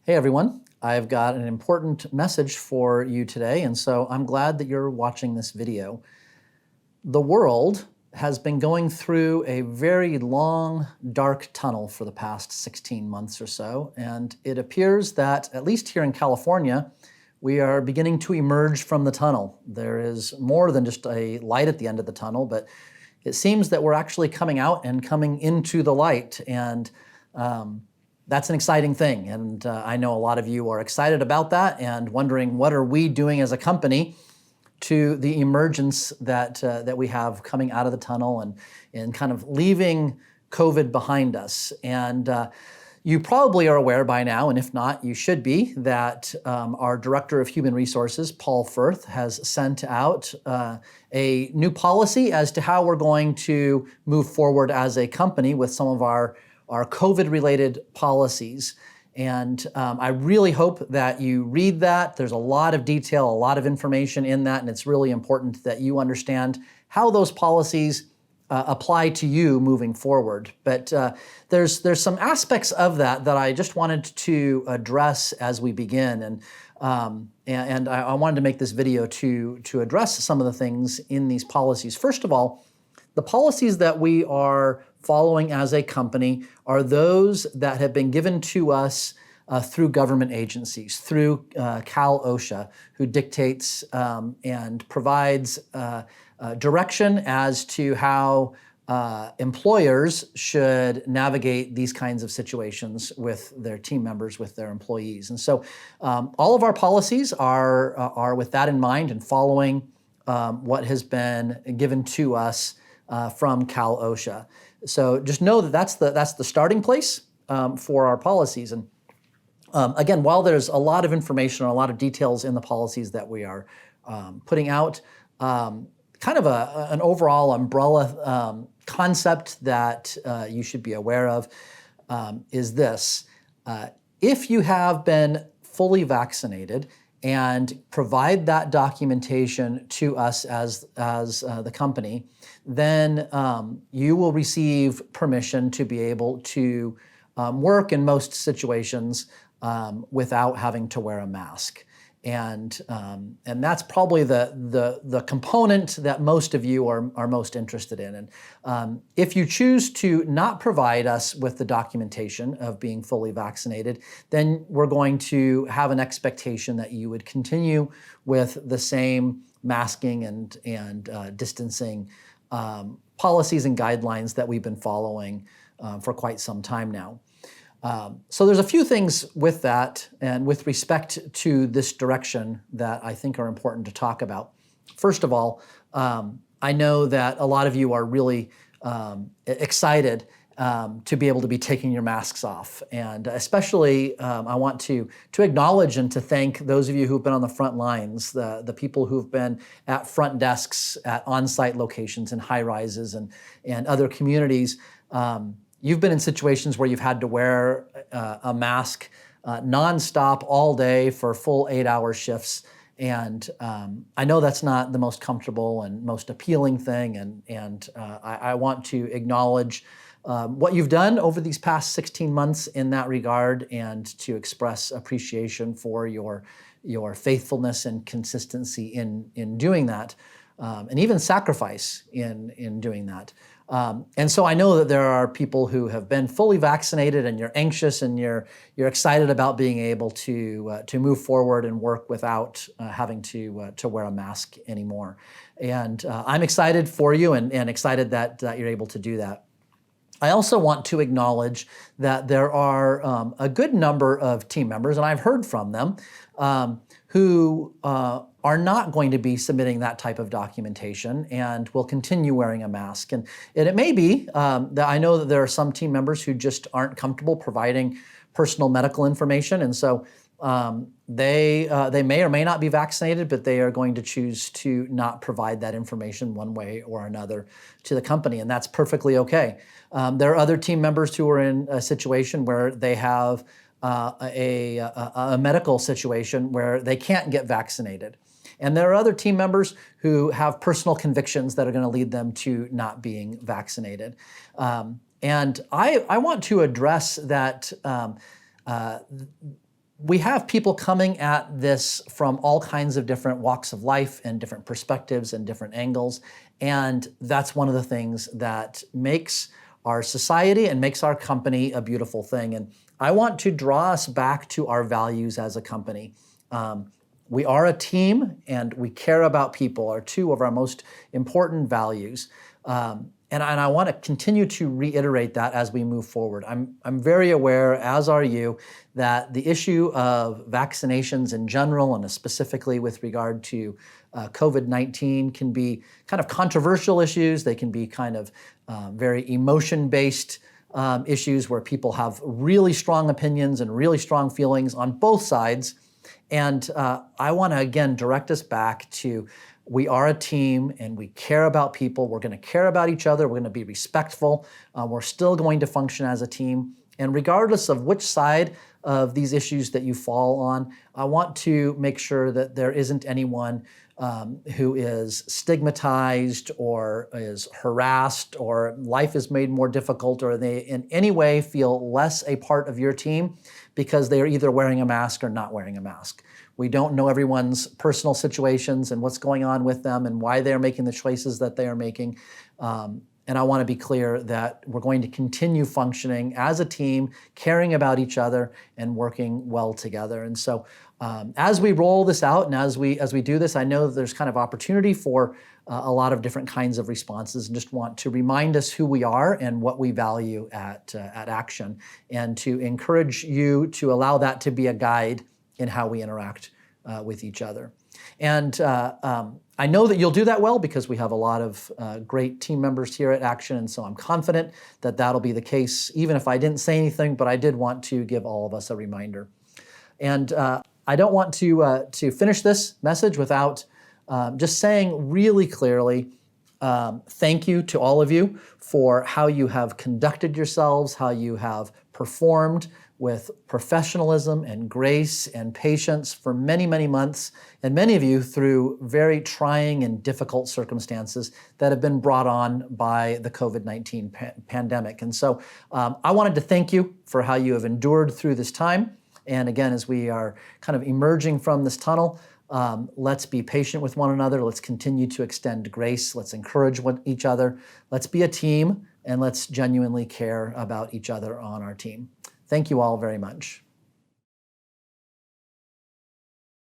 Hey everyone, I've got an important message for you today, and so I'm glad that you're watching this video. The world has been going through a very long, dark tunnel for the past 16 months or so, and it appears that, at least here in California, we are beginning to emerge from the tunnel. There is more than just a light at the end of the tunnel, but it seems that we're actually coming out and coming into the light, and that's an exciting thing, and I know a lot of you are excited about that and wondering what are we doing as a company to the emergence that we have coming out of the tunnel and kind of leaving COVID behind us. And you probably are aware by now, and if not, you should be, that our Director of Human Resources, Paul Firth, has sent out a new policy as to how we're going to move forward as a company with some of our COVID-related policies. And I really hope that you read that. There's a lot of detail, a lot of information in that, and it's really important that you understand how those policies apply to you moving forward. But there's some aspects of that I just wanted to address as we begin. And I wanted to make this video to address some of the things in these policies. First of all, the policies that we are following as a company are those that have been given to us through government agencies, through Cal OSHA, who dictates and provides direction as to how employers should navigate these kinds of situations with their team members, with their employees. And so all of our policies are with that in mind and following what has been given to us from Cal OSHA. So just know that that's the starting place for our policies. And again, while there's a lot of information and a lot of details in the policies that we are putting out, kind of an overall umbrella concept that you should be aware of is this. If you have been fully vaccinated and provide that documentation to us as the company, then you will receive permission to be able to work in most situations without having to wear a mask. And that's probably the component that most of you are most interested in. And if you choose to not provide us with the documentation of being fully vaccinated, then we're going to have an expectation that you would continue with the same masking and distancing policies and guidelines that we've been following for quite some time now. So there's a few things with that and with respect to this direction that I think are important to talk about. First of all, I know that a lot of you are really excited to be able to be taking your masks off. And especially I want to acknowledge and to thank those of you who've been on the front lines, the people who've been at front desks, at on-site locations and high rises and other communities. You've been in situations where you've had to wear a mask nonstop all day for full 8-hour shifts. And I know that's not the most comfortable and most appealing thing. And I want to acknowledge what you've done over these past 16 months in that regard and to express appreciation for your faithfulness and consistency in doing that, and even sacrifice in doing that. And so I know that there are people who have been fully vaccinated and you're anxious and you're excited about being able to move forward and work without having to wear a mask anymore. And I'm excited for you and excited that you're able to do that. I also want to acknowledge that there are a good number of team members, and I've heard from them, who are not going to be submitting that type of documentation and will continue wearing a mask. And it may be that I know that there are some team members who just aren't comfortable providing personal medical information, and so they may or may not be vaccinated, but they are going to choose to not provide that information one way or another to the company, and that's perfectly okay. There are other team members who are in a situation where they have a medical situation where they can't get vaccinated. And there are other team members who have personal convictions that are going to lead them to not being vaccinated. And I want to address that we have people coming at this from all kinds of different walks of life and different perspectives and different angles. And that's one of the things that makes our society and makes our company a beautiful thing. And I want to draw us back to our values as a company. We are a team and we care about people are two of our most important values. And I want to continue to reiterate that as we move forward. I'm very aware, as are you, that the issue of vaccinations in general and specifically with regard to COVID-19 can be kind of controversial issues. They can be kind of very emotion-based issues where people have really strong opinions and really strong feelings on both sides. And I want to, again, direct us back to we are a team and we care about people. We're going to care about each other. We're going to be respectful. We're still going to function as a team. And regardless of which side of these issues that you fall on, I want to make sure that there isn't anyone who is stigmatized or is harassed or life is made more difficult or they in any way feel less a part of your team because they are either wearing a mask or not wearing a mask. We don't know everyone's personal situations and what's going on with them and why they're making the choices that they are making. And I want to be clear that we're going to continue functioning as a team, caring about each other and working well together. And so as we roll this out and as we do this, I know that there's kind of opportunity for a lot of different kinds of responses and just want to remind us who we are and what we value at Action and to encourage you to allow that to be a guide in how we interact with each other. And I know that you'll do that well because we have a lot of great team members here at Action, and so I'm confident that that'll be the case, even if I didn't say anything, but I did want to give all of us a reminder. And I don't want to finish this message without just saying really clearly, thank you to all of you for how you have conducted yourselves, how you have performed with professionalism and grace and patience for many, many months, and many of you through very trying and difficult circumstances that have been brought on by the COVID-19 pandemic. And so I wanted to thank you for how you have endured through this time. And again, as we are kind of emerging from this tunnel, let's be patient with one another. Let's continue to extend grace. Let's encourage each other. Let's be a team, and let's genuinely care about each other on our team. Thank you all very much.